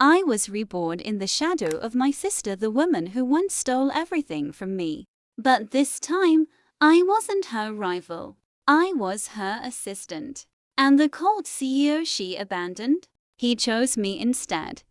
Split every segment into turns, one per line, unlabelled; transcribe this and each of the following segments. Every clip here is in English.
I was reborn in the shadow of my sister, the woman who once stole everything from me. But this time, I wasn't her rival. I was her assistant. And the cold CEO she abandoned? He chose me instead.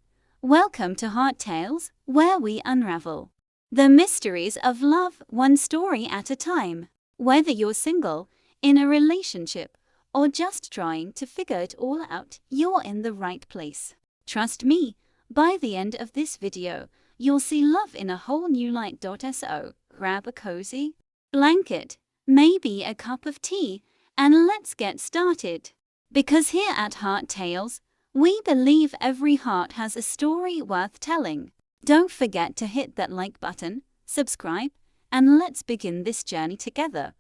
Welcome to Heart Tales, where we unravel the mysteries of love, one story at a time. Whether you're single, in a relationship, or just trying to figure it all out, you're in the right place. Trust me, by the end of this video, you'll see love in a whole new light. So, grab a cozy blanket, maybe a cup of tea, and let's get started. Because here at Heart Tales, we believe every heart has a story worth telling. Don't forget to hit that like button, subscribe, and let's begin this journey together.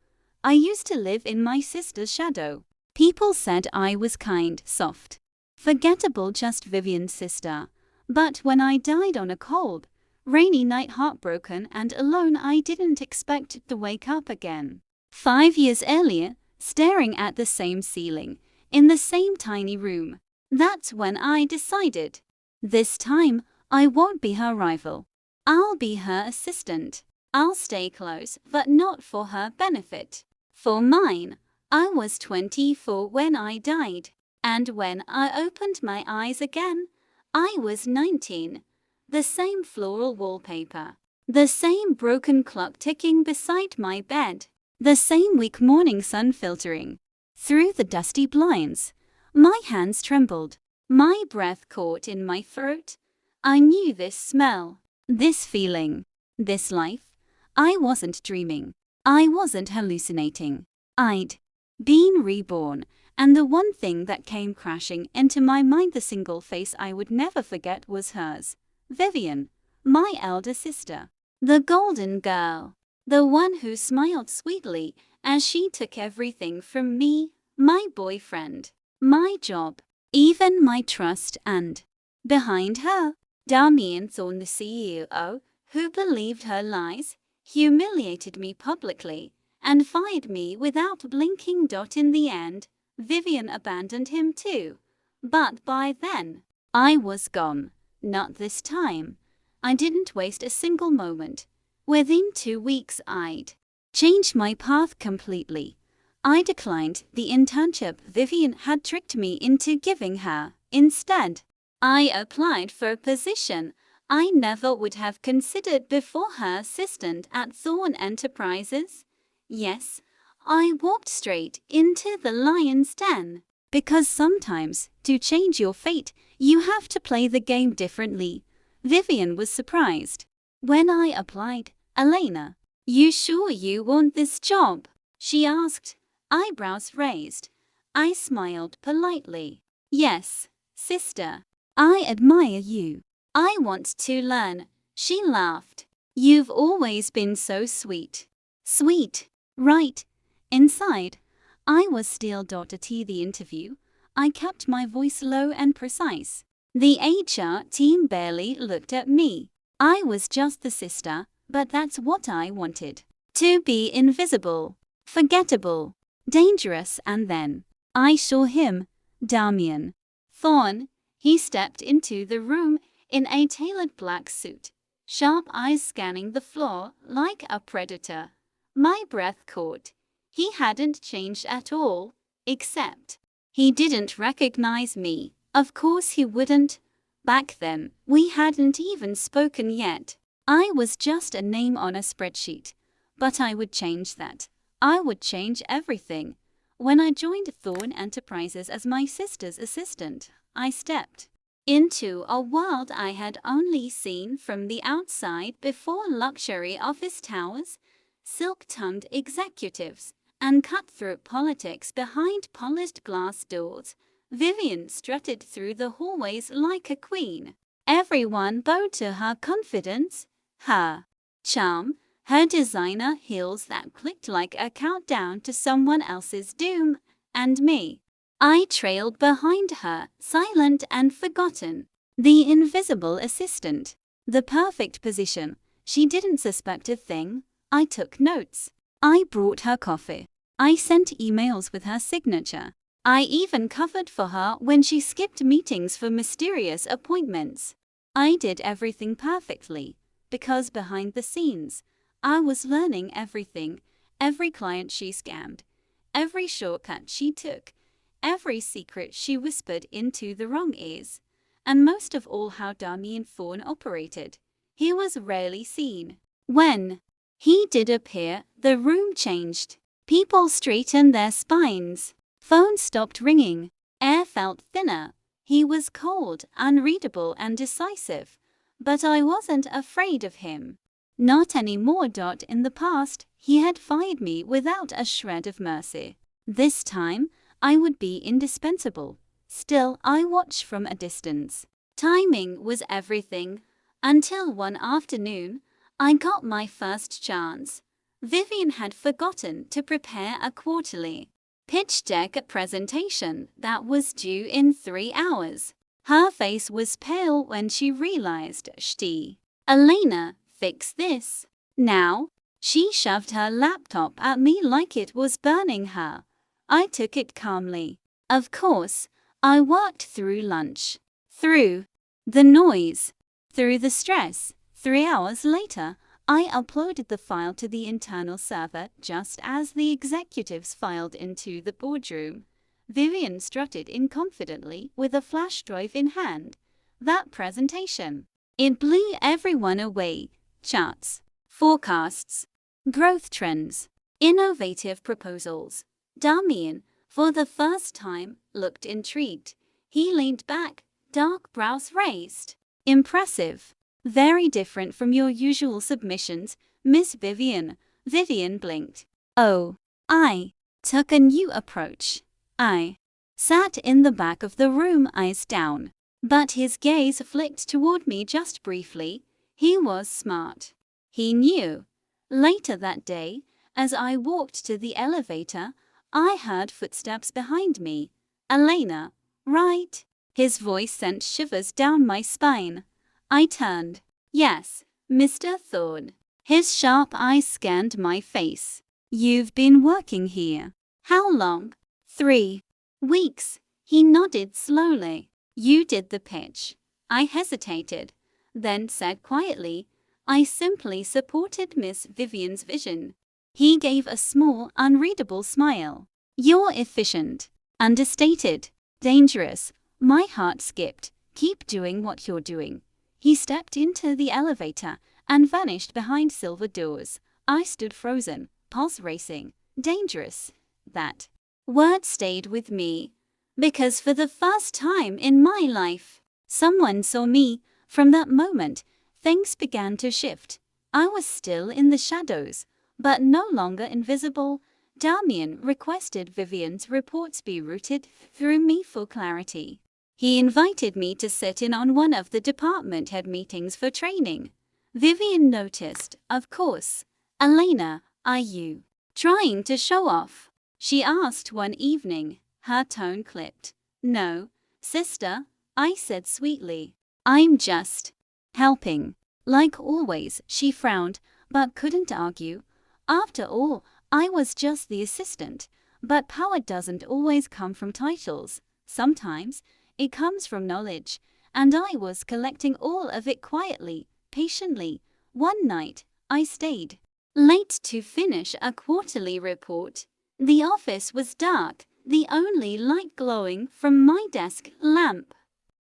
I used to live in my sister's shadow. People said I was kind, soft, forgettable, just Vivian's sister. But when I died on a cold, rainy night, heartbroken and alone, I didn't expect to wake up again. 5 years earlier, staring at the same ceiling, in the same tiny room. That's when I decided. This time, I won't be her rival. I'll be her assistant. I'll stay close, but not for her benefit. For mine. I was 24 when I died. And when I opened my eyes again, I was 19. The same floral wallpaper. The same broken clock ticking beside my bed. The same weak morning sun filtering through the dusty blinds. My hands trembled. My breath caught in my throat. I knew this smell, this feeling, this life. I wasn't dreaming. I wasn't hallucinating. I'd been reborn, and the one thing that came crashing into my mind, the single face I would never forget, was hers. Vivian, my elder sister. The golden girl. The one who smiled sweetly as she took everything from me, my boyfriend, my job, even my trust. And behind her, Damien Thorne, the CEO, who believed her lies, humiliated me publicly, and fired me without blinking. In the end, Vivian abandoned him too. But by then, I was gone. Not this time. I didn't waste a single moment. Within 2 weeks, I'd changed my path completely. I declined the internship Vivian had tricked me into giving her. Instead, I applied for a position I never would have considered before, her assistant at Thorne Enterprises. Yes, I walked straight into the lion's den. Because sometimes, to change your fate, you have to play the game differently. Vivian was surprised when I applied. Elena, you sure you want this job? She asked, eyebrows raised. I smiled politely. Yes, sister. I admire you. I want to learn. She laughed. You've always been so sweet. Sweet, right? Inside, I was still .t the interview. I kept my voice low and precise. The HR team barely looked at me. I was just the sister, but that's what I wanted. To be invisible, forgettable, dangerous. And then I saw him, Damien Thorne. He stepped into the room in a tailored black suit, sharp eyes scanning the floor like a predator. My breath caught. He hadn't changed at all, except he didn't recognize me. Of course he wouldn't. Back then, we hadn't even spoken yet. I was just a name on a spreadsheet. But I would change that. I would change everything. When I joined Thorne Enterprises as my sister's assistant, I stepped into a world I had only seen from the outside before: luxury office towers, silk-tongued executives, and cutthroat politics behind polished glass doors. Vivian strutted through the hallways like a queen. Everyone bowed to her confidence, her charm, her designer heels that clicked like a countdown to someone else's doom. And me, I trailed behind her, silent and forgotten. The invisible assistant. The perfect position. She didn't suspect a thing. I took notes. I brought her coffee. I sent emails with her signature. I even covered for her when she skipped meetings for mysterious appointments. I did everything perfectly, because behind the scenes, I was learning everything, every client she scammed, every shortcut she took, every secret she whispered into the wrong ears, and most of all how Damien Thorne operated. He was rarely seen. When he did appear, the room changed. People straightened their spines. Phones stopped ringing. Air felt thinner. He was cold, unreadable, and decisive. But I wasn't afraid of him. Not anymore. In the past, he had fired me without a shred of mercy. This time, I would be indispensable. Still, I watched from a distance. Timing was everything. Until one afternoon, I got my first chance. Vivian had forgotten to prepare a quarterly pitch deck presentation that was due in 3 hours. Her face was pale when she realized Elena, fix this. Now, she shoved her laptop at me like it was burning her. I took it calmly. Of course, I worked through lunch, through the noise, through the stress. 3 hours later, I uploaded the file to the internal server just as the executives filed into the boardroom. Vivian strutted in confidently with a flash drive in hand. That presentation, it blew everyone away. Charts, forecasts, growth trends, innovative proposals. Damien, for the first time, looked intrigued. He leaned back, dark brows raised. Impressive. Very different from your usual submissions, Miss Vivian. Vivian blinked. Oh, I took a new approach. I sat in the back of the room, eyes down. But his gaze flicked toward me just briefly. He was smart. He knew. Later that day, as I walked to the elevator, I heard footsteps behind me. Elena, right? His voice sent shivers down my spine. I turned. Yes, Mr. Thorne. His sharp eyes scanned my face. You've been working here. How long? 3 weeks. He nodded slowly. You did the pitch. I hesitated, then said quietly, I simply supported Miss Vivian's vision. He gave a small, unreadable smile. You're efficient. Understated. Dangerous. My heart skipped. Keep doing what you're doing. He stepped into the elevator and vanished behind silver doors. I stood frozen, pulse racing. Dangerous. That word stayed with me. Because for the first time in my life, someone saw me. From that moment, things began to shift. I was still in the shadows, but no longer invisible. Damien requested Vivian's reports be routed through me for clarity. He invited me to sit in on one of the department head meetings for training. Vivian noticed, of course. Elena, are you trying to show off? She asked one evening. Her tone clipped. No, sister, I said sweetly. I'm just helping. Like always, she frowned, but couldn't argue. After all, I was just the assistant. But power doesn't always come from titles. Sometimes it comes from knowledge, and I was collecting all of it quietly, patiently. One night, I stayed late to finish a quarterly report. The office was dark, the only light glowing from my desk lamp.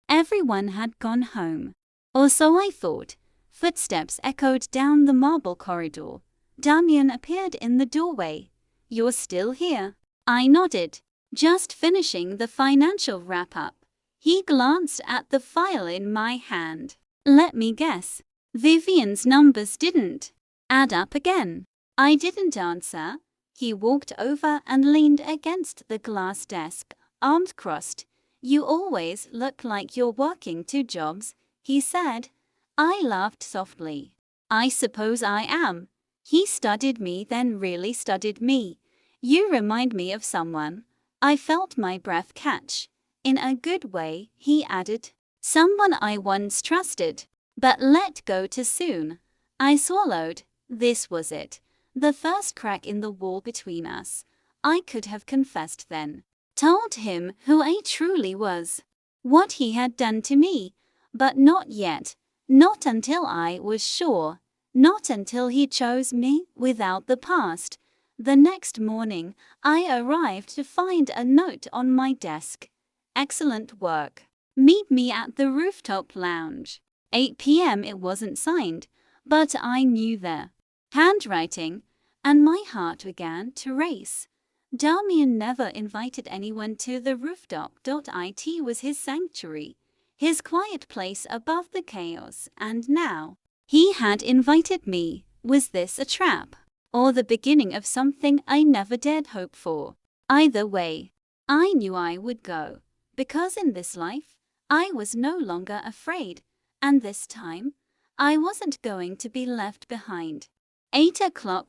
Everyone had gone home. Or so I thought. Footsteps echoed down the marble corridor. Damien appeared in the doorway. You're still here? I nodded. Just finishing the financial wrap-up. He glanced at the file in my hand. Let me guess. Vivian's numbers didn't add up again. I didn't answer. He walked over and leaned against the glass desk, arms crossed. You always look like you're working 2 jobs, he said. I laughed softly. I suppose I am. He studied me, then really studied me. You remind me of someone. I felt my breath catch. In a good way, he added. Someone I once trusted, but let go too soon. I swallowed. This was it. The first crack in the wall between us. I could have confessed then. told him who I truly was, what he had done to me, but not yet, not until I was sure, not until he chose me without the past. The next morning, I arrived to find a note on my desk. Excellent work. Meet me at the rooftop lounge. 8 p.m. It wasn't signed, but I knew the handwriting, and my heart began to race. Damian never invited anyone to the rooftop. It was his sanctuary, his quiet place above the chaos, and now he had invited me. Was this a trap, or the beginning of something I never dared hope for? Either way, I knew I would go, because in this life, I was no longer afraid, and this time, I wasn't going to be left behind. 8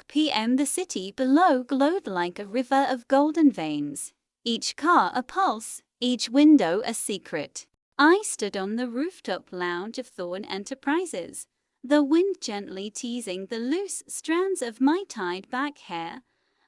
p.m. The city below glowed like a river of golden veins, each car a pulse, each window a secret. I stood on the rooftop lounge of Thorn Enterprises, the wind gently teasing the loose strands of my tied-back hair.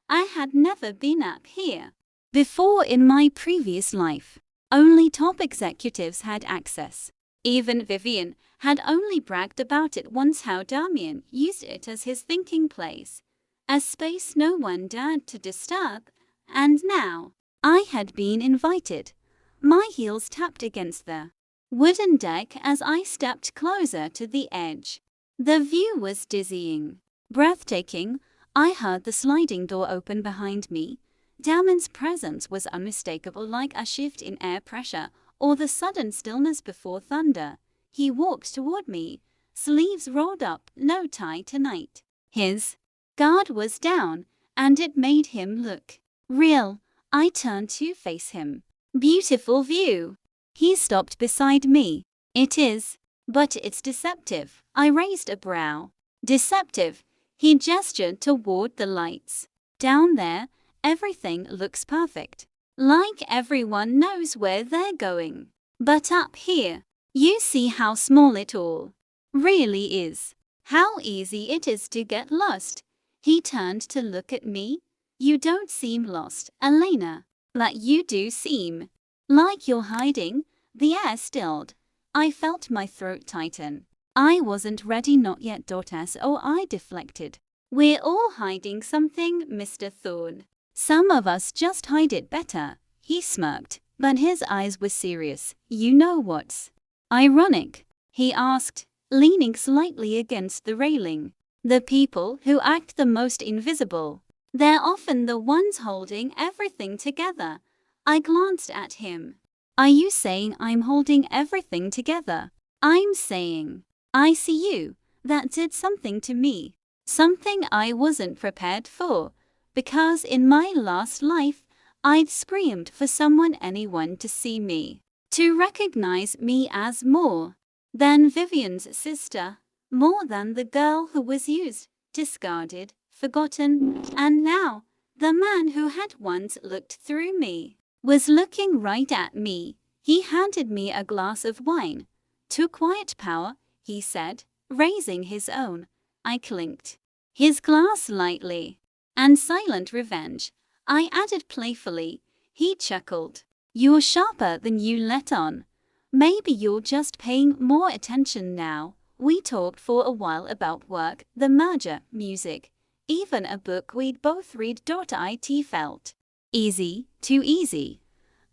I had never been up here before in my previous life. Only top executives had access. Even Vivian had only bragged about it once, how Damian used it as his thinking place, a space no one dared to disturb, and now I had been invited. My heels tapped against the wooden deck as I stepped closer to the edge. The view was dizzying, breathtaking. I heard the sliding door open behind me. Damian's presence was unmistakable, like a shift in air pressure or the sudden stillness before thunder. He walked toward me, sleeves rolled up, no tie tonight. His guard was down, and it made him look real. I turned to face him. Beautiful view. He stopped beside me. It is, but it's deceptive. I raised a brow. Deceptive. He gestured toward the lights. Down there, everything looks perfect, like everyone knows where they're going. But up here, you see how small it all really is. How easy it is to get lost. He turned to look at me. You don't seem lost, Elena, but you do seem like you're hiding. The air stilled. I felt my throat tighten. I wasn't ready, not yet. So I deflected. We're all hiding something, Mr. Thorne. Some of us just hide it better. He smirked, but his eyes were serious. You know what's ironic? He asked, leaning slightly against the railing. The people who act the most invisible, they're often the ones holding everything together. I glanced at him. Are you saying I'm holding everything together? I'm saying, I see you. That did something to me. Something I wasn't prepared for. Because in my last life, I'd screamed for anyone to see me, to recognize me as more than Vivian's sister, more than the girl who was used, discarded, forgotten, and now, the man who had once looked through me was looking right at me. He handed me a glass of wine. To quiet power, he said, raising his own. I clinked his glass lightly. And silent revenge, I added playfully. He chuckled. You're sharper than you let on. Maybe you're just paying more attention now. We talked for a while about work, the merger, music, even a book we'd both read. It felt easy, too easy.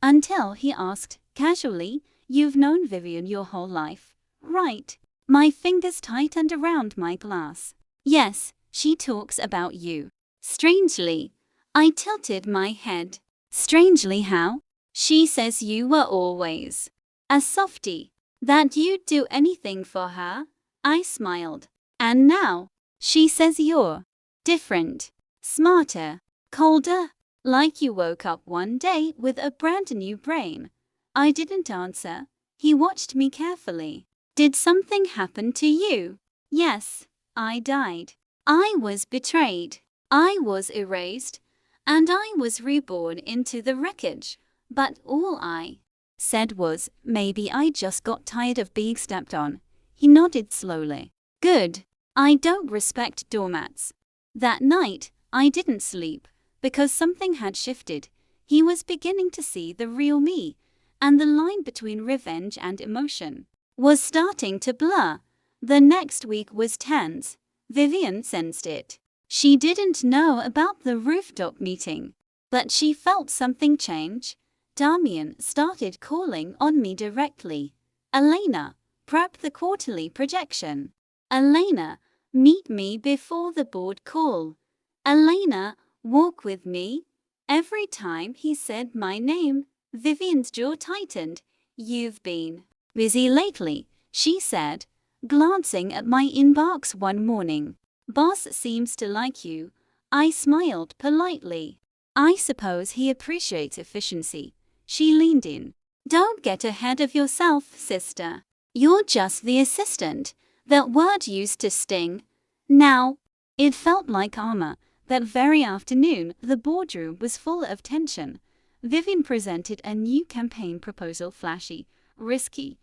Until he asked, casually, you've known Vivian your whole life, right? My fingers tightened around my glass. Yes, she talks about you. Strangely, I tilted my head. Strangely how? She says you were always a softie, that you'd do anything for her. I smiled. And now, she says you're different, smarter, colder, like you woke up one day with a brand new brain. I didn't answer. He watched me carefully. Did something happen to you? Yes, I died. I was betrayed. I was erased, and I was reborn into the wreckage, but all I said was, maybe I just got tired of being stepped on. He nodded slowly. Good. I don't respect doormats. That night, I didn't sleep, because something had shifted. He was beginning to see the real me, and the line between revenge and emotion was starting to blur. The next week was tense. Vivian sensed it. She didn't know about the rooftop meeting, but she felt something change. Damian started calling on me directly. Elena, prep the quarterly projection. Elena, meet me before the board call. Elena, walk with me. Every time he said my name, Vivian's jaw tightened. You've been busy lately, she said, glancing at my inbox one morning. Boss seems to like you. I smiled politely. I suppose he appreciates efficiency. She leaned in. Don't get ahead of yourself, sister. You're just the assistant. That word used to sting. Now, it felt like armor. That very afternoon, the boardroom was full of tension. Vivian presented a new campaign proposal, flashy, risky,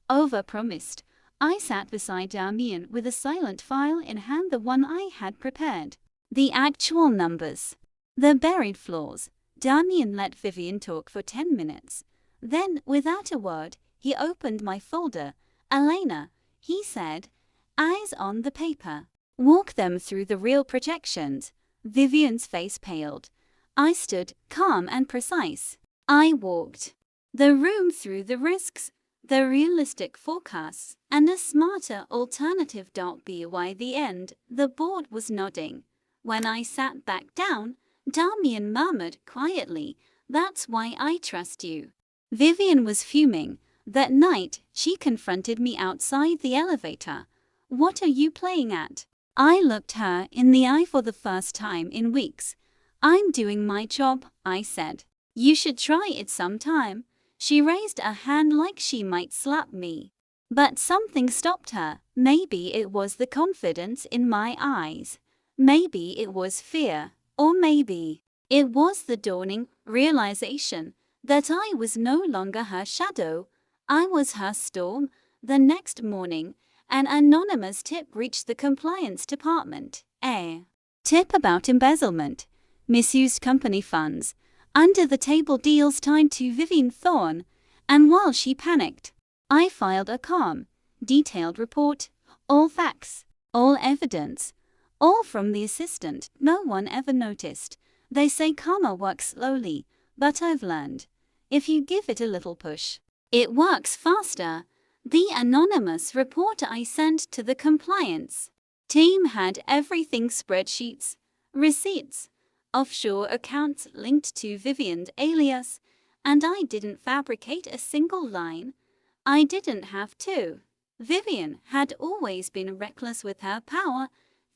over-promised. I sat beside Damian with a silent file in hand, the one I had prepared. The actual numbers. The buried flaws. Damian let Vivian talk for 10 minutes. Then, without a word, he opened my folder. Elena, he said, eyes on the paper. Walk them through the real projections. Vivian's face paled. I stood, calm and precise. I walked the room through the risks, the realistic forecasts, and a smarter alternative. By the end, the board was nodding. When I sat back down, Damian murmured quietly, "That's why I trust you." Vivian was fuming. That night, she confronted me outside the elevator. "What are you playing at?" I looked her in the eye for the first time in weeks. "I'm doing my job," I said. "You should try it sometime." She raised a hand like she might slap me. But something stopped her. Maybe it was the confidence in my eyes. Maybe it was fear. Or maybe it was the dawning realization that I was no longer her shadow. I was her storm. The next morning, an anonymous tip reached the compliance department. A tip about embezzlement, misused company funds, under-the-table deals tied to Vivian Thorne. And while she panicked, I filed a calm, detailed report. All facts, all evidence, all from the assistant. No one ever noticed. They say karma works slowly, but I've learned, if you give it a little push, it works faster. The anonymous report I sent to the compliance team had everything: spreadsheets, receipts, offshore accounts linked to Vivian's alias, and I didn't fabricate a single line. I didn't have to. Vivian had always been reckless with her power,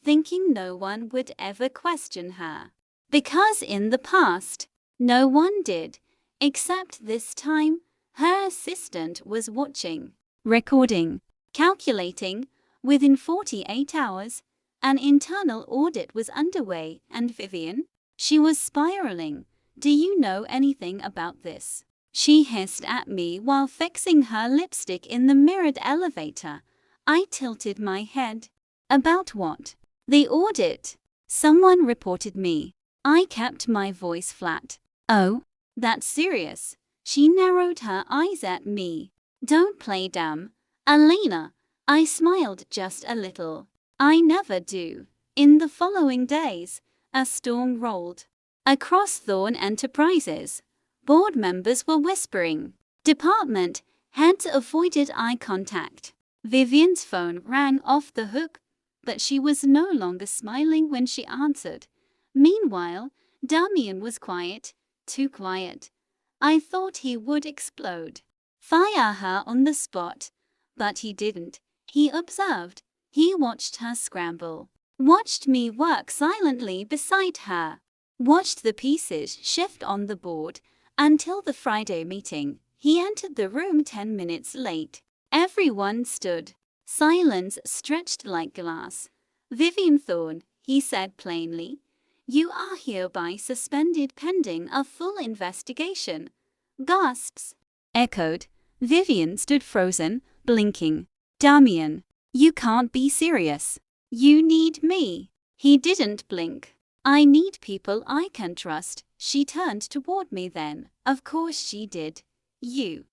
thinking no one would ever question her. Because in the past, no one did, except this time, her assistant was watching, recording, calculating. Within 48 hours, an internal audit was underway, and Vivian, she was spiraling. "Do you know anything about this?" she hissed at me while fixing her lipstick in the mirrored elevator. I tilted my head. "About what?" "The audit. Someone reported me." I kept my voice flat. "Oh, that's serious." She narrowed her eyes at me. "Don't play dumb, Elena." I smiled just a little. "I never do." In the following days, a storm rolled across Thorne Enterprises. Board members were whispering. Department heads avoided eye contact. Vivian's phone rang off the hook, but she was no longer smiling when she answered. Meanwhile, Damian was quiet, too quiet. I thought he would explode, fire her on the spot, but he didn't. He observed. He watched her scramble, watched me work silently beside her, watched the pieces shift on the board. Until the Friday meeting, he entered the room 10 minutes late. Everyone stood. Silence stretched like glass. "Vivian Thorne," he said plainly, "you are hereby suspended pending a full investigation." Gasps echoed. Vivian stood frozen, blinking. "Damian, you can't be serious. You need me." He didn't blink. I need people I can trust. She turned toward me then. Of course she did. You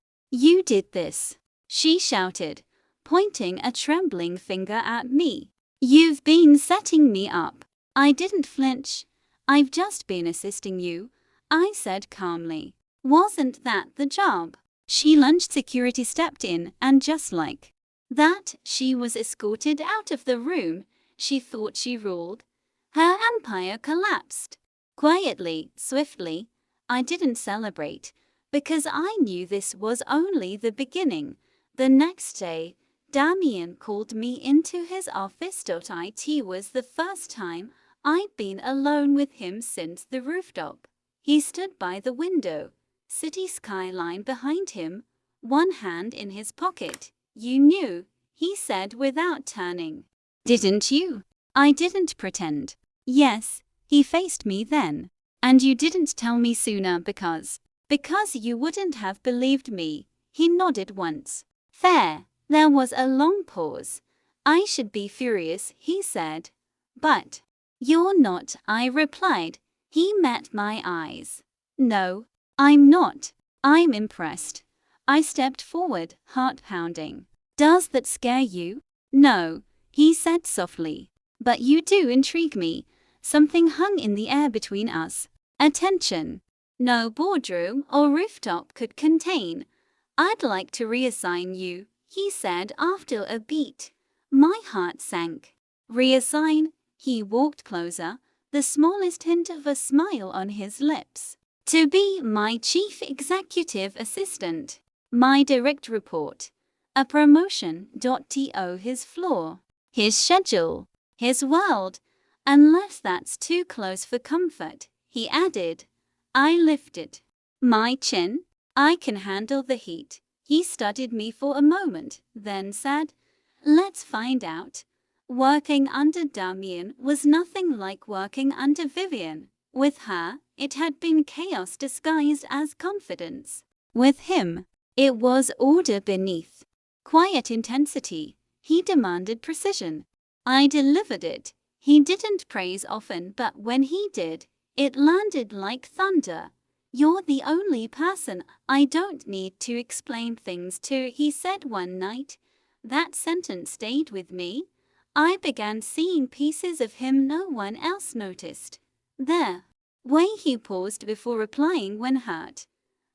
did this, she shouted, pointing a trembling finger at me. You've been setting me up. I didn't flinch. I've just been assisting you, I said calmly. Wasn't that the job? She lunged. Security stepped in, and just like that, she was escorted out of the room. She thought she ruled. Her empire collapsed. Quietly, swiftly. I didn't celebrate, because I knew this was only the beginning. The next day, Damien called me into his office. It was the first time I'd been alone with him since the rooftop. He stood by the window, city skyline behind him, one hand in his pocket. You knew, he said without turning. Didn't you? I didn't pretend. Yes, he faced me then. And you didn't tell me sooner because you wouldn't have believed me. He nodded once. Fair. There was a long pause. I should be furious, he said. But you're not, I replied. He met my eyes. No, I'm not. I'm impressed. I stepped forward, heart pounding. Does that scare you? No, he said softly. But you do intrigue me. Something hung in the air between us. Attention. No boardroom or rooftop could contain. I'd like to reassign you, he said after a beat. My heart sank. Reassign? He walked closer, the smallest hint of a smile on his lips. To be my chief executive assistant. My direct report. A promotion. His floor. His schedule. His world. Unless that's too close for comfort, he added. I lifted my chin. I can handle the heat. He studied me for a moment, then said, let's find out. Working under Damien was nothing like working under Vivian. With her, it had been chaos disguised as confidence. With him, it was order beneath quiet intensity. He demanded precision. I delivered it. He didn't praise often, but when he did, it landed like thunder. You're the only person I don't need to explain things to, he said one night. That sentence stayed with me. I began seeing pieces of him no one else noticed. The way he paused before replying when hurt.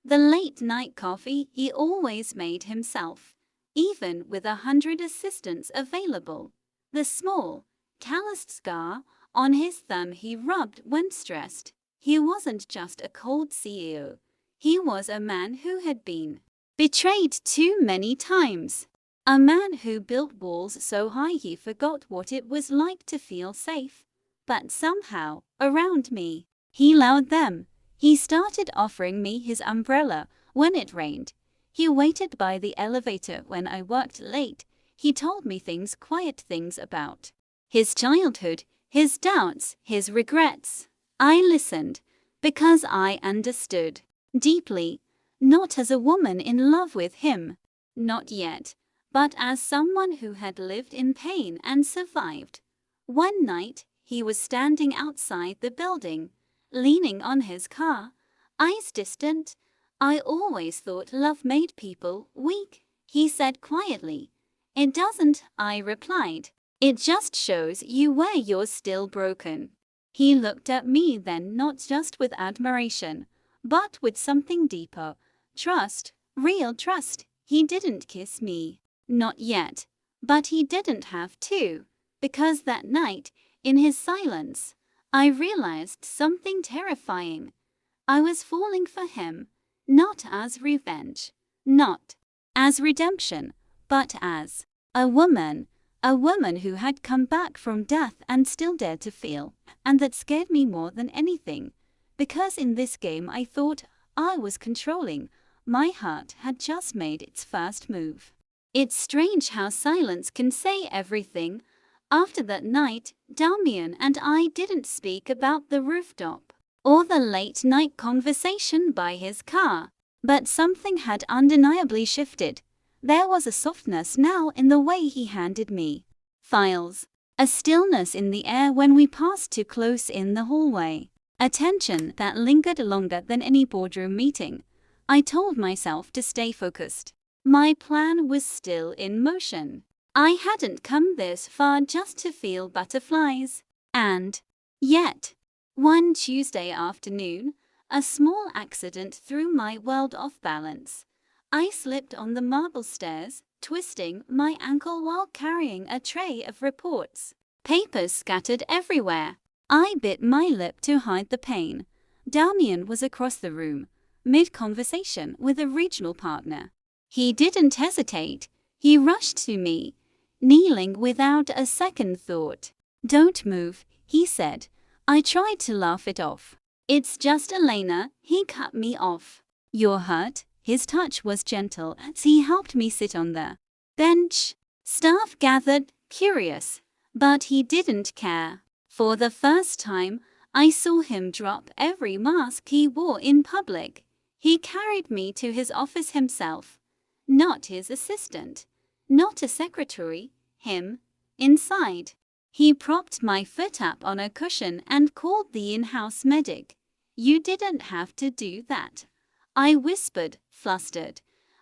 The late-night coffee he always made himself, even with 100 assistants available. The small, calloused scar on his thumb he rubbed when stressed. He wasn't just a cold CEO. He was a man who had been betrayed too many times. A man who built walls so high he forgot what it was like to feel safe. But somehow, around me, he allowed them. He started offering me his umbrella when it rained. He waited by the elevator when I worked late. He told me quiet things about his childhood, his doubts, his regrets. I listened, because I understood deeply, not as a woman in love with him, not yet, but as someone who had lived in pain and survived. One night, he was standing outside the building, leaning on his car, eyes distant. I always thought love made people weak, he said quietly. It doesn't, I replied. It just shows you where you're still broken. He looked at me then, not just with admiration, but with something deeper. Trust, real trust. He didn't kiss me. Not yet. But he didn't have to. Because that night, in his silence, I realized something terrifying. I was falling for him, not as revenge, not as redemption, but as a woman who had come back from death and still dared to feel, and that scared me more than anything, because in this game I thought I was controlling. My heart had just made its first move. It's strange how silence can say everything. After that night, Damien and I didn't speak about the rooftop or the late-night conversation by his car, but something had undeniably shifted. There was a softness now in the way he handed me files, A stillness in the air when we passed too close in the hallway. A tension that lingered longer than any boardroom meeting. I told myself to stay focused. My plan was still in motion. I hadn't come this far just to feel butterflies. And yet, one Tuesday afternoon, a small accident threw my world off balance. I slipped on the marble stairs, twisting my ankle while carrying a tray of reports. Papers scattered everywhere. I bit my lip to hide the pain. Damien was across the room, mid-conversation with a regional partner. He didn't hesitate. He rushed to me, kneeling without a second thought. "Don't move," he said. I tried to laugh it off. "It's just Elena," he cut me off. "You're hurt?" His touch was gentle as he helped me sit on the bench. Staff gathered, curious, but he didn't care. For the first time, I saw him drop every mask he wore in public. He carried me to his office himself. Not his assistant. Not a secretary. Him. Inside. He propped my foot up on a cushion and called the in-house medic. "You didn't have to do that," I whispered, flustered.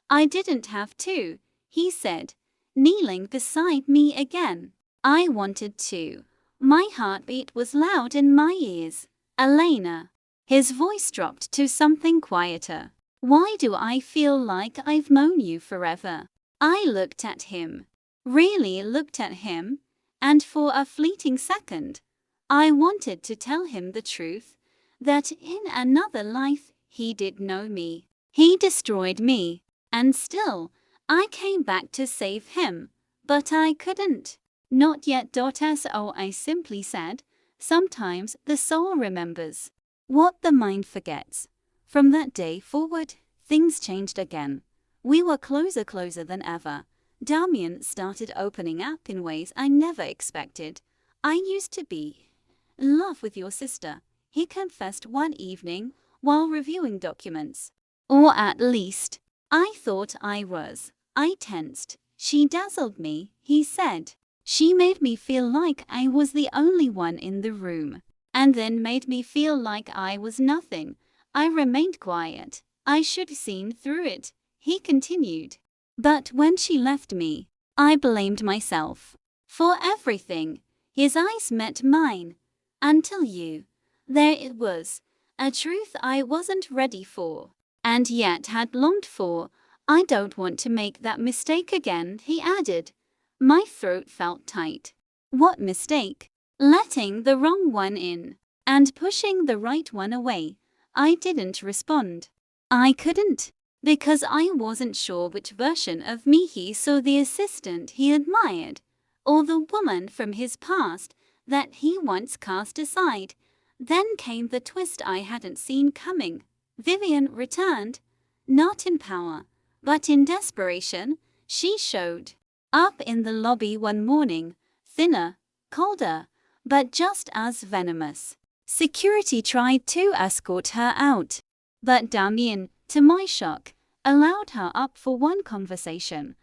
"I didn't have to," he said, kneeling beside me again. I wanted to. My heartbeat was loud in my ears. "Elena." His voice dropped to something quieter. "Why do I feel like I've known you forever?" I looked at him. Really looked at him. And for a fleeting second, I wanted to tell him the truth, that in another life he did know me. He destroyed me, and still, I came back to save him. But I couldn't. "Not yet. So I simply said, sometimes the soul remembers what the mind forgets." From that day forward, things changed again. We were closer than ever. Damien started opening up in ways I never expected. "I used to be in love with your sister," he confessed one evening while reviewing documents. "Or at least, I thought I was." I tensed. "She dazzled me," he said. "She made me feel like I was the only one in the room, and then made me feel like I was nothing." I remained quiet. "I should have seen through it," he continued. "But when she left me, I blamed myself for everything." His eyes met mine. "Until you." There it was, a truth I wasn't ready for, and yet had longed for. "I don't want to make that mistake again," he added. My throat felt tight. What mistake? Letting the wrong one in, and pushing the right one away. I didn't respond. I couldn't. Because I wasn't sure which version of me he saw, the assistant he admired, or the woman from his past that he once cast aside. Then came the twist I hadn't seen coming. Vivian returned, not in power, but in desperation. She showed up in the lobby one morning, thinner, colder, but just as venomous. Security tried to escort her out, but Damien, to my shock, allowed her up for one conversation.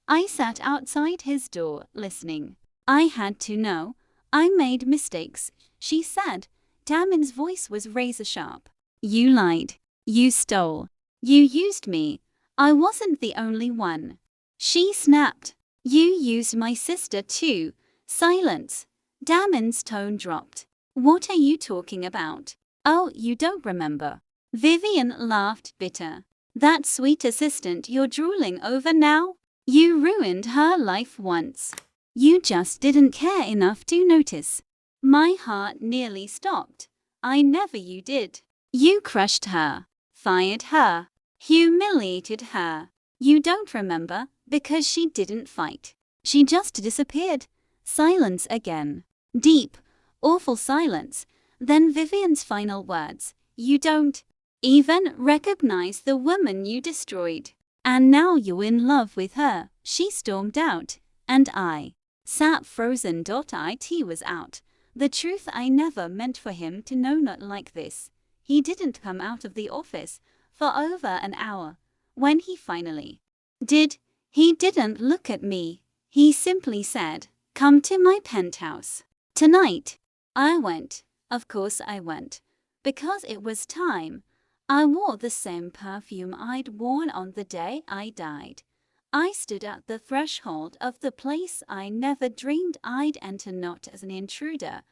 I sat outside his door, listening. "I had to know. I made mistakes," she said. Damien's voice was razor sharp. "You lied. You stole. You used me. I wasn't the only one." She snapped. "You used my sister too." Silence. Damien's tone dropped. "What are you talking about?" "Oh, you don't remember." Vivian laughed, bitter. "That sweet assistant you're drooling over now? You ruined her life once. You just didn't care enough to notice." My heart nearly stopped. "I never. You did. You crushed her, fired her, humiliated her. You don't remember, because she didn't fight. She just disappeared." Silence again. Deep, awful silence. Then Vivian's final words. "You don't even recognize the woman you destroyed. And now you're in love with her." She stormed out, and I sat frozen. It was out. The truth I never meant for him to know, not like this. He didn't come out of the office for over an hour. When he finally did, he didn't look at me. He simply said, Come to my penthouse tonight. I went. Of course I went. Because it was time. I wore the same perfume I'd worn on the day I died. I stood at the threshold of the place I never dreamed I'd enter, not as an intruder,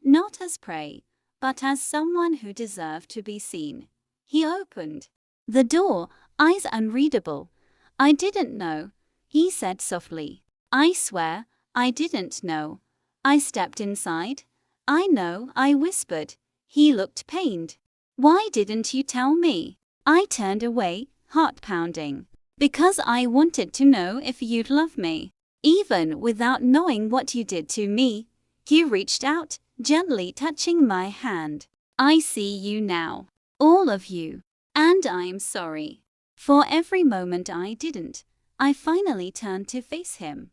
not as prey, but as someone who deserved to be seen. He opened the door, eyes unreadable. I didn't know, he said softly. I swear, I didn't know. I stepped inside. I know, I whispered. He looked pained. Why didn't you tell me? I turned away, heart pounding. Because I wanted to know if you'd love me. Even without knowing what you did to me. He reached out, gently touching my hand. I see you now. All of you. And I'm sorry. For every moment I didn't. I finally turned to face him.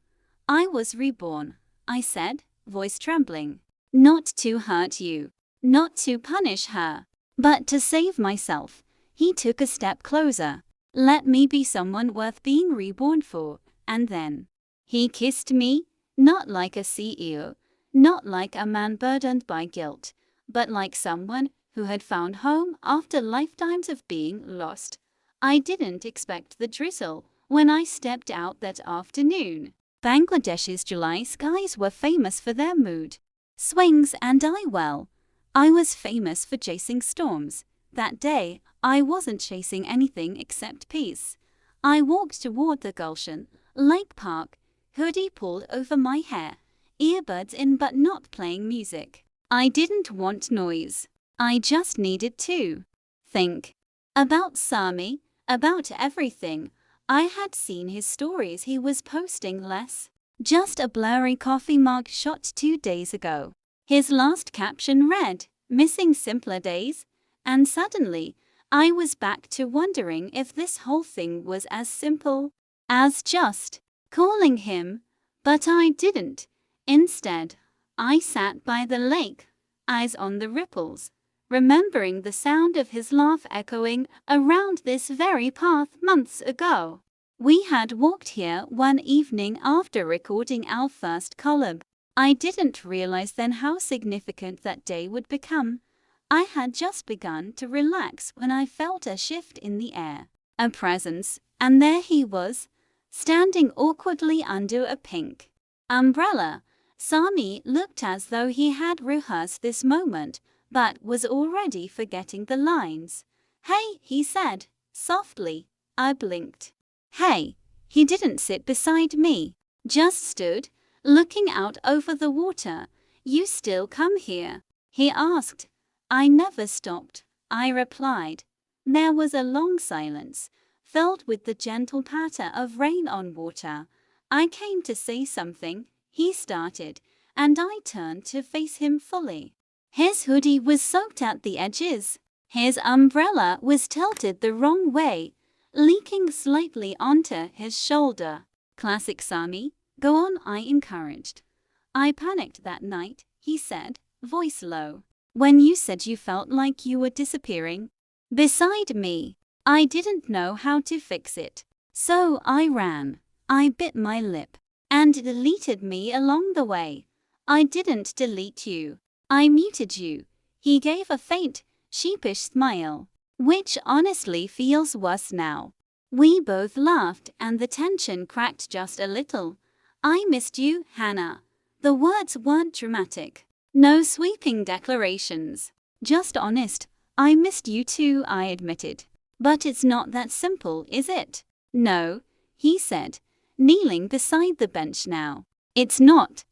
I was reborn, I said, voice trembling. Not to hurt you. Not to punish her. But to save myself. He took a step closer. Let me be someone worth being reborn for, and then he kissed me, not like a CEO, not like a man burdened by guilt, but like someone who had found home after lifetimes of being lost. I didn't expect the drizzle when I stepped out that afternoon. Bangladesh's July skies were famous for their mood swings, and I was famous for chasing storms. That day, I wasn't chasing anything except peace. I walked toward the Gulshan Lake Park, hoodie pulled over my hair, earbuds in but not playing music. I didn't want noise. I just needed to think about Sami, about everything. I had seen his stories he was posting less. Just a blurry coffee mug shot 2 days ago. His last caption read, "Missing simpler days," and suddenly, I was back to wondering if this whole thing was as simple as just calling him, but I didn't. Instead, I sat by the lake, eyes on the ripples, remembering the sound of his laugh echoing around this very path months ago. We had walked here one evening after recording our first collab. I didn't realize then how significant that day would become. I had just begun to relax when I felt a shift in the air, a presence, and there he was, standing awkwardly under a pink umbrella. Sami looked as though he had rehearsed this moment, but was already forgetting the lines. "Hey," he said, softly. I blinked. "Hey." He didn't sit beside me, just stood, looking out over the water. "You still come here?" he asked. "I never stopped," I replied. There was a long silence, filled with the gentle patter of rain on water. "I came to say something," he started, and I turned to face him fully. His hoodie was soaked at the edges. His umbrella was tilted the wrong way, leaking slightly onto his shoulder. "Classic Sami, go on," I encouraged. "I panicked that night," he said, voice low. "When you said you felt like you were disappearing beside me, I didn't know how to fix it. So I ran. I bit my lip. And deleted me along the way. I didn't delete you. I muted you." He gave a faint, sheepish smile, which honestly feels worse now. We both laughed and the tension cracked just a little. "I missed you, Hannah." The words weren't dramatic. No sweeping declarations. Just honest. "I missed you too," I admitted. "But it's not that simple, is it?" "No," he said, kneeling beside the bench now. "It's not.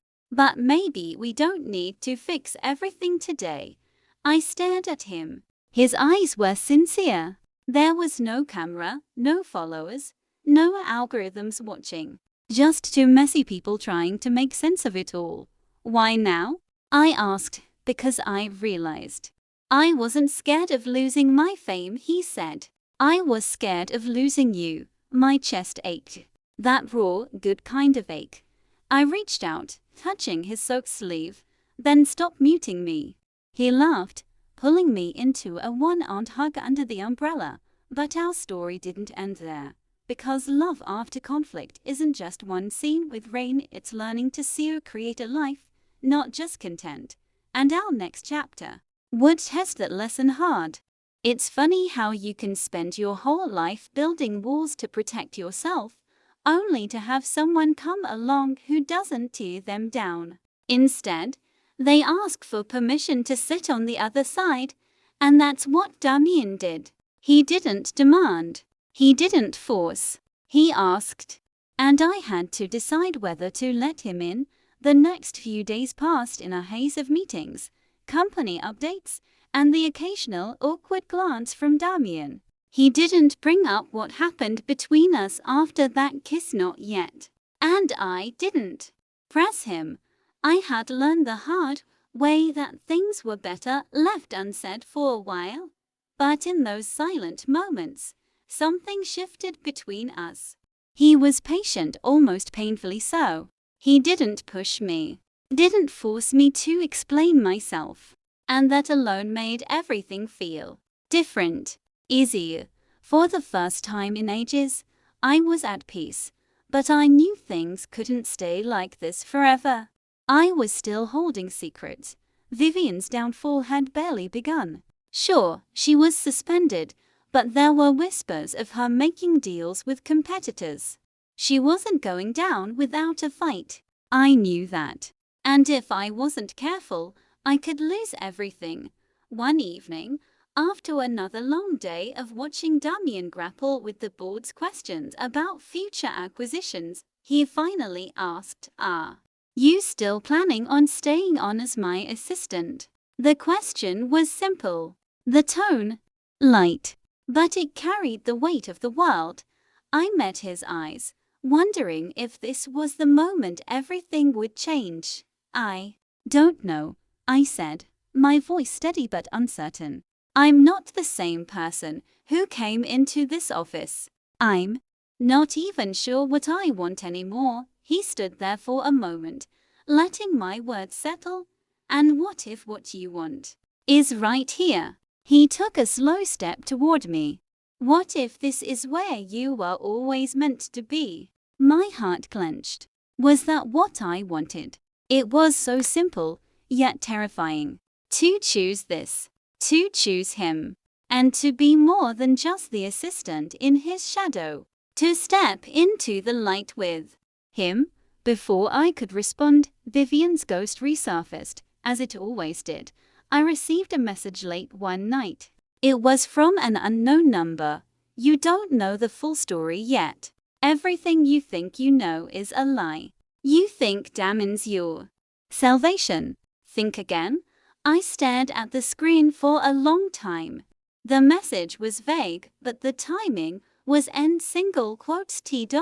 But maybe we don't need to fix everything today." I stared at him. His eyes were sincere. There was no camera, no followers, no algorithms watching. Just two messy people trying to make sense of it all. "Why now?" I asked. "Because I realized I wasn't scared of losing my fame," he said. "I was scared of losing you." My chest ached. That raw, good kind of ache. I reached out, touching his soaked sleeve, then stopped muting me. He laughed, pulling me into a one-armed hug under the umbrella. But our story didn't end there. Because love after conflict isn't just one scene with rain, it's learning to create a life, not just content. And our next chapter would test that lesson hard. It's funny how you can spend your whole life building walls to protect yourself, only to have someone come along who doesn't tear them down. Instead, they ask for permission to sit on the other side, and that's what Damien did. He didn't demand. He didn't force. He asked. And I had to decide whether to let him in. The next few days passed in a haze of meetings, company updates, and the occasional awkward glance from Damien. He didn't bring up what happened between us after that kiss, not yet. And I didn't press him. I had learned the hard way that things were better left unsaid for a while. But in those silent moments, something shifted between us. He was patient, almost painfully so. He didn't push me, didn't force me to explain myself. And that alone made everything feel different, easier. For the first time in ages, I was at peace. But I knew things couldn't stay like this forever. I was still holding secrets. Vivian's downfall had barely begun. Sure, she was suspended, but there were whispers of her making deals with competitors. She wasn't going down without a fight. I knew that. And if I wasn't careful, I could lose everything. One evening, after another long day of watching Damien grapple with the board's questions about future acquisitions, he finally asked, "Are you still planning on staying on as my assistant?" The question was simple. The tone, light, but it carried the weight of the world. I met his eyes, wondering if this was the moment everything would change. "I don't know," I said, my voice steady but uncertain. "I'm not the same person who came into this office. I'm not even sure what I want anymore." He stood there for a moment, letting my words settle. "And what if what you want is right here?" He took a slow step toward me. "What if this is where you were always meant to be?" My heart clenched. Was that what I wanted? It was so simple, yet terrifying. To choose this, to choose him, and to be more than just the assistant in his shadow. To step into the light with him. Before I could respond, Vivian's ghost resurfaced, as it always did. I received a message late one night. It was from an unknown number. "You don't know the full story yet. Everything you think you know is a lie. You think Damien's your salvation. Think again." I stared at the screen for a long time. The message was vague, but the timing was end single quotes T.it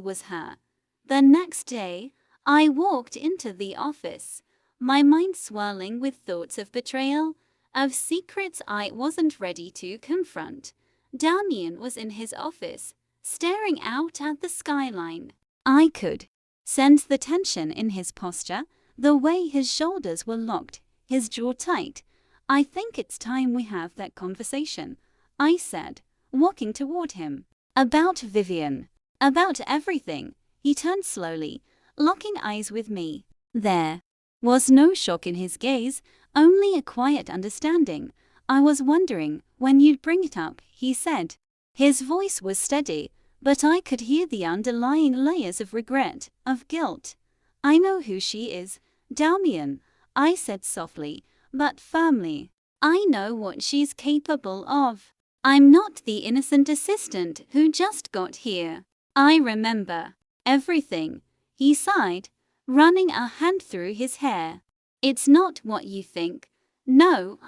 was her. The next day, I walked into the office, my mind swirling with thoughts of betrayal, of secrets I wasn't ready to confront. Damien was in his office, staring out at the skyline. I could sense the tension in his posture, the way his shoulders were locked, his jaw tight. "I think it's time we have that conversation," I said, walking toward him. "About Vivian. About everything." He turned slowly, locking eyes with me. There was no shock in his gaze, only a quiet understanding. "I was wondering when you'd bring it up," he said. His voice was steady, but I could hear the underlying layers of regret, of guilt. "I know who she is, Damien," I said softly, but firmly. "I know what she's capable of. I'm not the innocent assistant who just got here. I remember everything." He sighed, running a hand through his hair. "It's not what you think." "No?"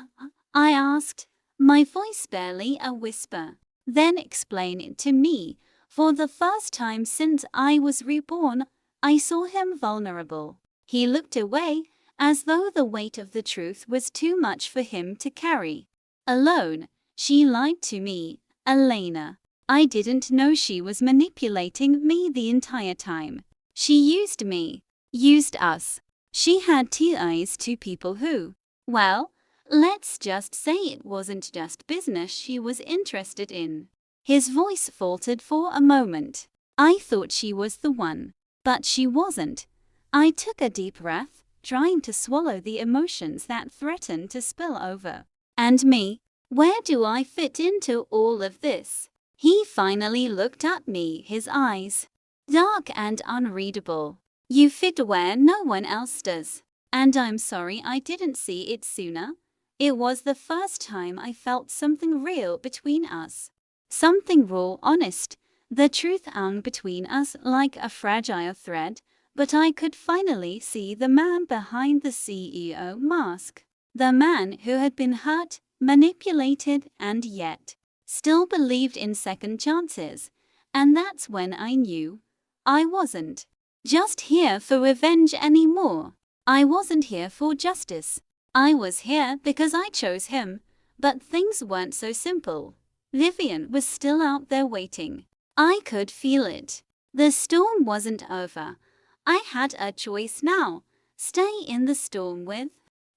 I asked, my voice barely a whisper. "Then explain it to me." For the first time since I was reborn, I saw him vulnerable. He looked away, as though the weight of the truth was too much for him to carry. "Alone, she lied to me, Elena. I didn't know she was manipulating me the entire time. She used me, used us. She had ties to people who, well, let's just say it wasn't just business she was interested in." His voice faltered for a moment. I thought she was the one, but she wasn't. I took a deep breath, trying to swallow the emotions that threatened to spill over. And me? Where do I fit into all of this? He finally looked at me, his eyes dark and unreadable. You fit where no one else does. And I'm sorry I didn't see it sooner. It was the first time I felt something real between us. Something raw, honest. The truth hung between us like a fragile thread, but I could finally see the man behind the CEO mask. The man who had been hurt, manipulated, and yet still believed in second chances. And that's when I knew I wasn't just here for revenge anymore. I wasn't here for justice. I was here because I chose him. But things weren't so simple. Vivian was still out there waiting. I could feel it. The storm wasn't over. I had a choice now. Stay in the storm with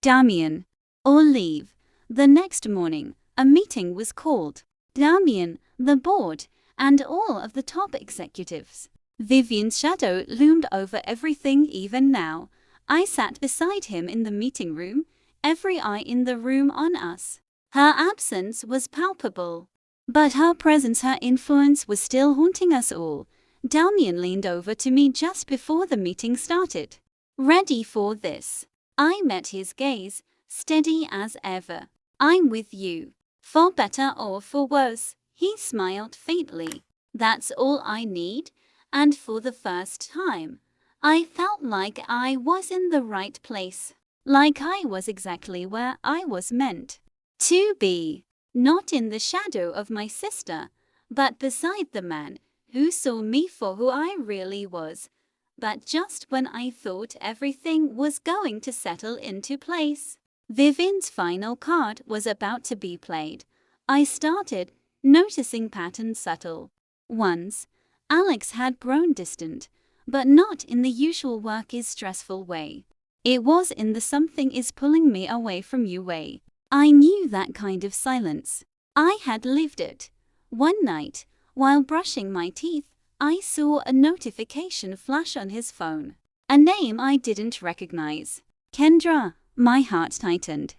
Damien or leave. The next morning, a meeting was called. Damien, the board, and all of the top executives. Vivian's shadow loomed over everything even now. I sat beside him in the meeting room, every eye in the room on us. Her absence was palpable, but her presence, her influence was still haunting us all. Damien leaned over to me just before the meeting started. Ready for this? I met his gaze, steady as ever. I'm with you. For better or for worse, he smiled faintly. That's all I need. And for the first time, I felt like I was in the right place. Like I was exactly where I was meant to be. Not in the shadow of my sister, but beside the man who saw me for who I really was. But just when I thought everything was going to settle into place, Vivian's final card was about to be played. I started noticing patterns, subtle ones. Alex had grown distant, but not in the usual work is stressful way. It was in the something is pulling me away from you way. I knew that kind of silence. I had lived it. One night, while brushing my teeth, I saw a notification flash on his phone. A name I didn't recognize. Kendra. My heart tightened.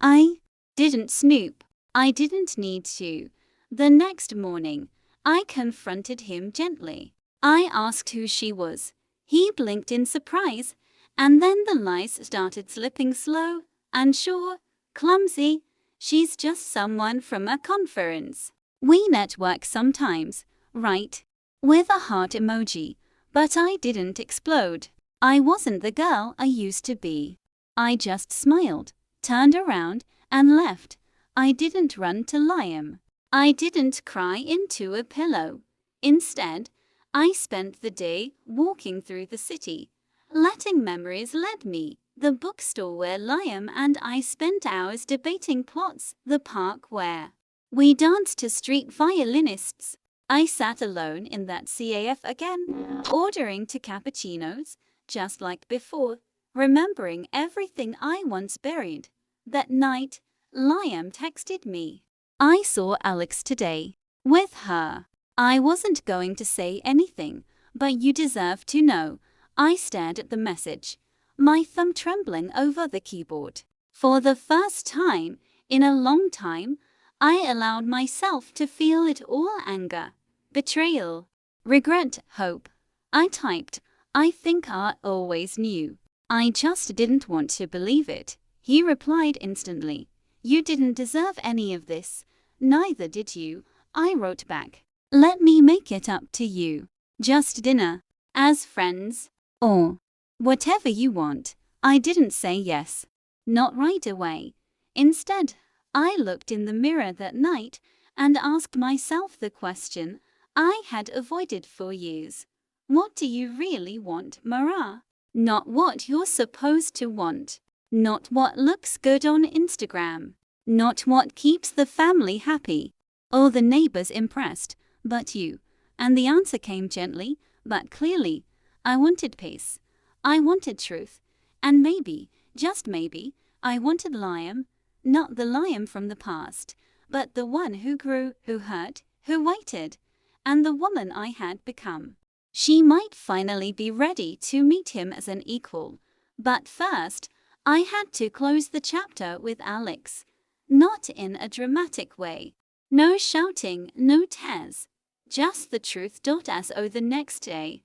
I didn't snoop. I didn't need to. The next morning, I confronted him gently. I asked who she was. He blinked in surprise, and then the lies started slipping slow and sure, clumsy. She's just someone from a conference. We network sometimes, right? With a heart emoji. But I didn't explode. I wasn't the girl I used to be. I just smiled, turned around, and left. I didn't run to Liam. I didn't cry into a pillow. Instead, I spent the day walking through the city, letting memories lead me. The bookstore where Liam and I spent hours debating plots, the park where we danced to street violinists. I sat alone in that CAF again, ordering two cappuccinos, just like before, remembering everything I once buried. That night, Liam texted me. I saw Alex today. With her. I wasn't going to say anything, but you deserve to know. I stared at the message, my thumb trembling over the keyboard. For the first time in a long time, I allowed myself to feel it all: anger, betrayal, regret, hope. I typed, I think I always knew. I just didn't want to believe it. He replied instantly. You didn't deserve any of this. Neither did you. I wrote back. Let me make it up to you. Just dinner. As friends. Or whatever you want. I didn't say yes. Not right away. Instead, I looked in the mirror that night and asked myself the question I had avoided for years. What do you really want, Mara? Not what you're supposed to want. Not what looks good on Instagram. Not what keeps the family happy or the neighbors impressed, but you. And the answer came gently, but clearly. I wanted peace. I wanted truth. And maybe, just maybe, I wanted Liam. Not the Liam from the past, but the one who grew, who hurt, who waited, and the woman I had become. She might finally be ready to meet him as an equal, but first, I had to close the chapter with Alex. Not in a dramatic way. No shouting, no tears. Just the truth. So the next day,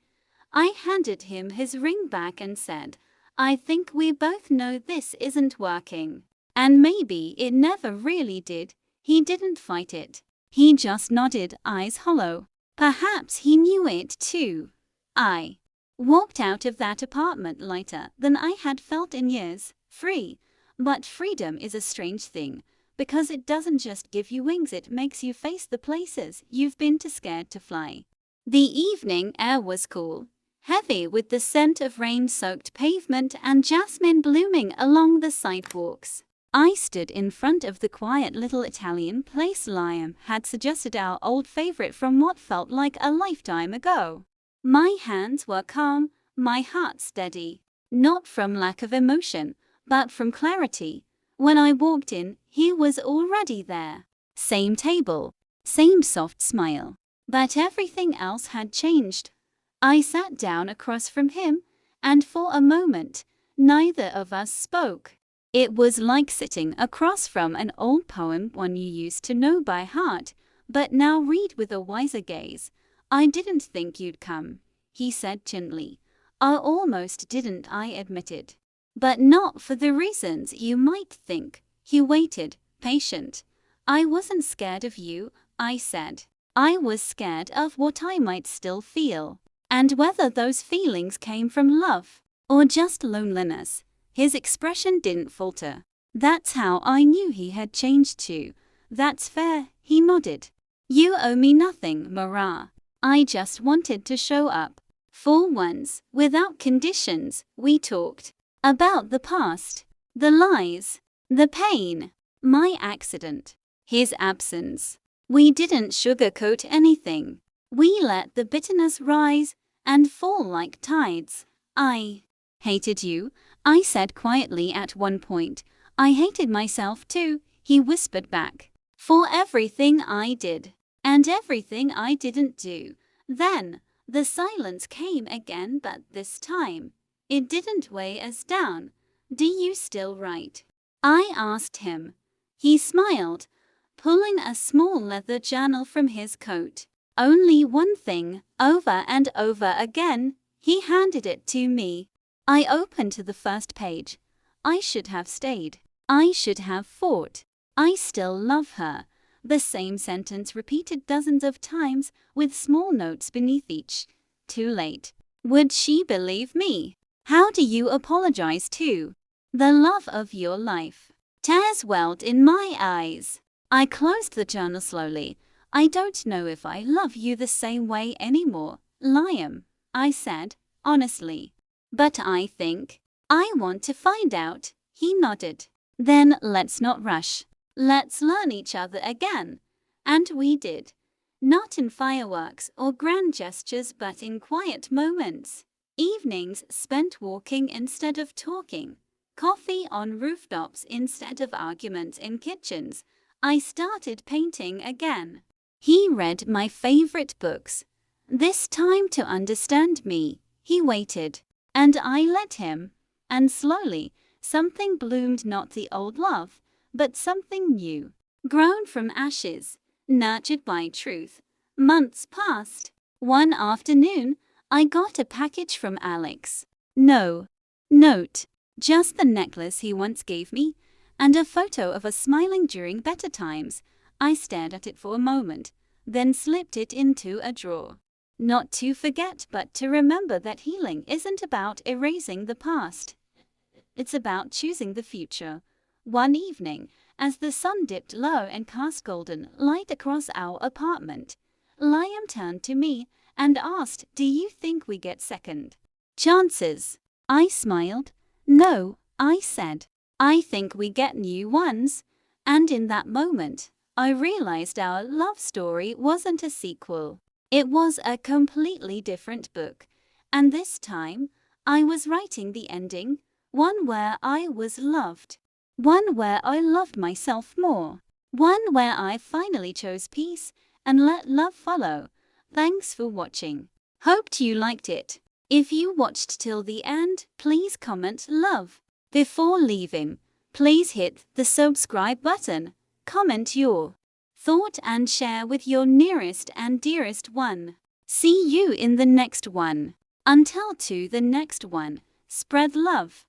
I handed him his ring back and said, I think we both know this isn't working. And maybe it never really did. He didn't fight it. He just nodded, eyes hollow. Perhaps he knew it too. I walked out of that apartment lighter than I had felt in years, free. But freedom is a strange thing, because it doesn't just give you wings, it makes you face the places you've been too scared to fly. The evening air was cool, heavy with the scent of rain-soaked pavement and jasmine blooming along the sidewalks. I stood in front of the quiet little Italian place Liam had suggested, our old favorite from what felt like a lifetime ago. My hands were calm, my heart steady, not from lack of emotion, but from clarity. When I walked in, he was already there. Same table, same soft smile. But everything else had changed. I sat down across from him, and for a moment, neither of us spoke. It was like sitting across from an old poem one you used to know by heart, but now read with a wiser gaze. I didn't think you'd come, he said gently. I almost didn't, I admitted. But not for the reasons you might think. He waited, patient. I wasn't scared of you, I said. I was scared of what I might still feel, and whether those feelings came from love or just loneliness. His expression didn't falter. That's how I knew he had changed too. That's fair, he nodded. You owe me nothing, Mara. I just wanted to show up. For once, without conditions, we talked about the past, the lies, the pain, my accident, his absence. We didn't sugarcoat anything. We let the bitterness rise and fall like tides. I hated you, I said quietly at one point. I hated myself too, he whispered back. For everything I did, and everything I didn't do. Then, the silence came again, but this time, it didn't weigh us down. Do you still write? I asked him. He smiled, pulling a small leather journal from his coat. Only one thing, over and over again. He handed it to me. I opened to the first page. I should have stayed. I should have fought. I still love her. The same sentence repeated dozens of times, with small notes beneath each. Too late. Would she believe me? How do you apologize to the love of your life? Tears welled in my eyes. I closed the journal slowly. I don't know if I love you the same way anymore, Liam, I said, honestly. But I think I want to find out, he nodded. Then let's not rush. Let's learn each other again. And we did. Not in fireworks or grand gestures, but in quiet moments. Evenings spent walking instead of talking. Coffee on rooftops instead of arguments in kitchens. I started painting again. He read my favorite books. This time to understand me. He waited. And I let him. And slowly, something bloomed, not the old love, but something new. Grown from ashes, nurtured by truth. Months passed. One afternoon, I got a package from Alex. No note, just the necklace he once gave me, and a photo of us smiling during better times. I stared at it for a moment, then slipped it into a drawer. Not to forget, but to remember that healing isn't about erasing the past. It's about choosing the future. One evening, as the sun dipped low and cast golden light across our apartment, Liam turned to me and asked, "Do you think we get second chances?" I smiled. "No," I said. "I think we get new ones." And in that moment, I realized our love story wasn't a sequel. It was a completely different book. And this time, I was writing the ending, one where I was loved. One where I loved myself more. One where I finally chose peace and let love follow. Thanks for watching. Hoped you liked it. If you watched till the end, please comment love. Before leaving, please hit the subscribe button, comment your thought and share with your nearest and dearest one. See you in the next one. Until to the next one, spread love.